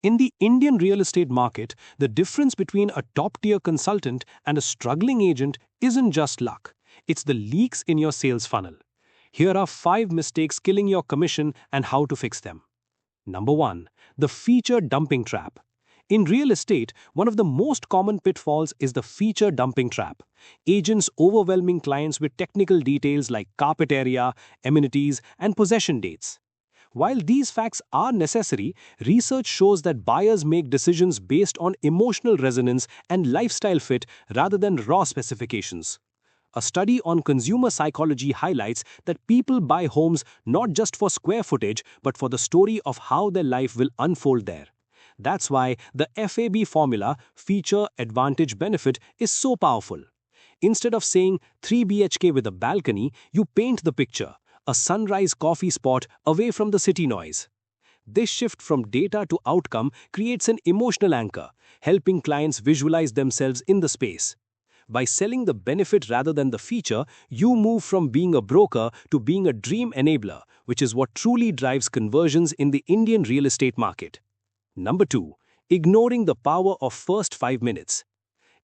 In the Indian real estate market, the difference between a top-tier consultant and a struggling agent isn't just luck. It's the leaks in your sales funnel. Here are 5 mistakes killing your commission and how to fix them. Number 1. The feature dumping trap. In real estate, one of the most common pitfalls is the feature dumping trap. Agents overwhelming clients with technical details like carpet area, amenities, and possession dates. While these facts are necessary, research shows that buyers make decisions based on emotional resonance and lifestyle fit rather than raw specifications. A study on consumer psychology highlights that people buy homes not just for square footage but for the story of how their life will unfold there. That's why the FAB formula, feature advantage benefit, is so powerful. Instead of saying 3 BHK with a balcony, you paint the picture, a sunrise coffee spot away from the city noise. This shift from data to outcome creates an emotional anchor, helping clients visualize themselves in the space. By selling the benefit rather than the feature, you move from being a broker to being a dream enabler, which is what truly drives conversions in the Indian real estate market. Number 2. Ignoring the power of first 5 minutes.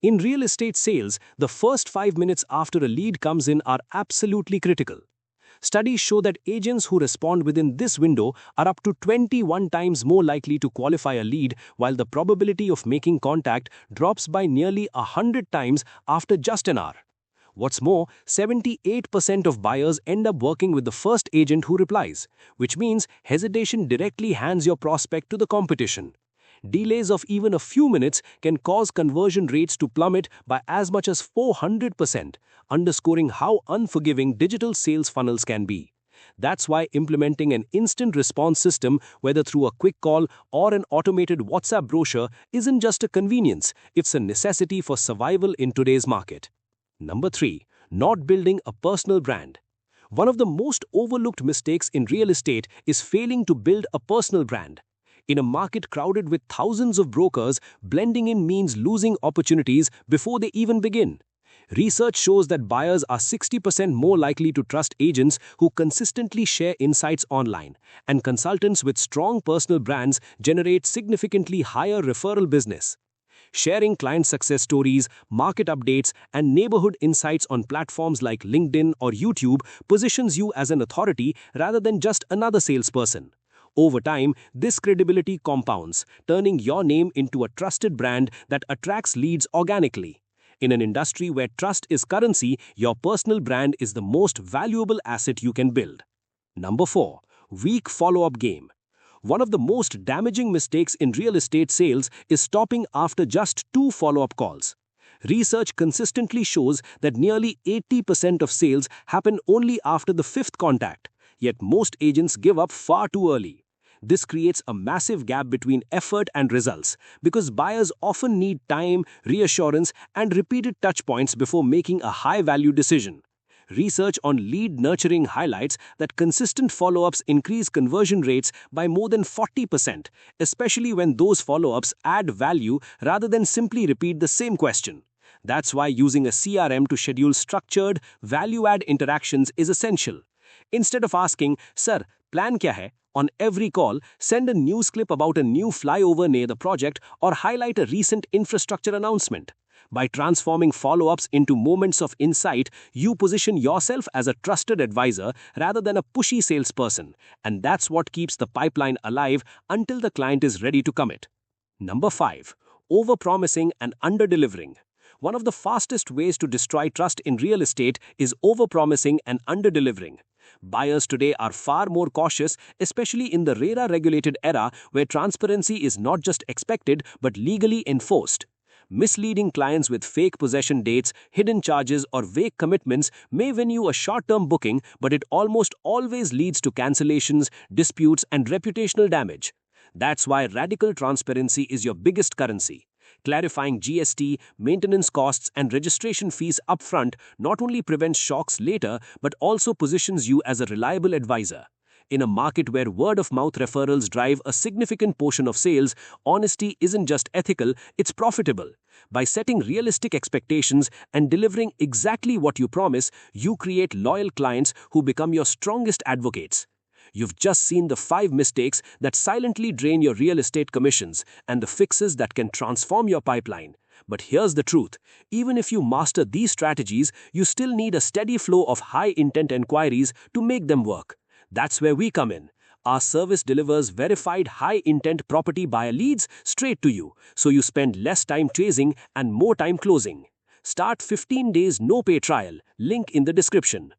In real estate sales, the first 5 minutes after a lead comes in are absolutely critical. Studies show that agents who respond within this window are up to 21 times more likely to qualify a lead, while the probability of making contact drops by nearly 100 times after just an hour. What's more, 78% of buyers end up working with the first agent who replies, which means hesitation directly hands your prospect to the competition. Delays of even a few minutes can cause conversion rates to plummet by as much as 400%, underscoring how unforgiving digital sales funnels can be. That's why implementing an instant response system, whether through a quick call or an automated WhatsApp brochure, isn't just a convenience, it's a necessity for survival in today's market. Number 3. Not building a personal brand. One of the most overlooked mistakes in real estate is failing to build a personal brand. In a market crowded with thousands of brokers, blending in means losing opportunities before they even begin. Research shows that buyers are 60% more likely to trust agents who consistently share insights online, and consultants with strong personal brands generate significantly higher referral business. Sharing client success stories, market updates, and neighborhood insights on platforms like LinkedIn or YouTube positions you as an authority rather than just another salesperson. Over time, this credibility compounds, turning your name into a trusted brand that attracts leads organically. In an industry where trust is currency, your personal brand is the most valuable asset you can build. Number 4. Weak follow-up game. One of the most damaging mistakes in real estate sales is stopping after just 2 follow-up calls. Research consistently shows that nearly 80% of sales happen only after the 5th contact, yet most agents give up far too early. This creates a massive gap between effort and results because buyers often need time, reassurance, and repeated touchpoints before making a high-value decision. Research on lead nurturing highlights that consistent follow-ups increase conversion rates by more than 40%, especially when those follow-ups add value rather than simply repeat the same question. That's why using a CRM to schedule structured, value-add interactions is essential. Instead of asking, "Sir, plan kya hai?" on every call, send a news clip about a new flyover near the project or highlight a recent infrastructure announcement. By transforming follow-ups into moments of insight, you position yourself as a trusted advisor rather than a pushy salesperson, and that's what keeps the pipeline alive until the client is ready to commit. Number 5. Overpromising and underdelivering. One of the fastest ways to destroy trust in real estate is overpromising and underdelivering. Buyers today are far more cautious, especially in the RERA-regulated era where transparency is not just expected but legally enforced. Misleading clients with fake possession dates, hidden charges, or vague commitments may win you a short-term booking, but it almost always leads to cancellations, disputes, and reputational damage. That's why radical transparency is your biggest currency. Clarifying GST, maintenance costs, and registration fees upfront not only prevents shocks later, but also positions you as a reliable advisor. In a market where word-of-mouth referrals drive a significant portion of sales, honesty isn't just ethical, it's profitable. By setting realistic expectations and delivering exactly what you promise, you create loyal clients who become your strongest advocates. You've just seen the 5 mistakes that silently drain your real estate commissions and the fixes that can transform your pipeline. But here's the truth. Even if you master these strategies, you still need a steady flow of high-intent inquiries to make them work. That's where we come in. Our service delivers verified high-intent property buyer leads straight to you, so you spend less time chasing and more time closing. Start 15 days no-pay trial, link in the description.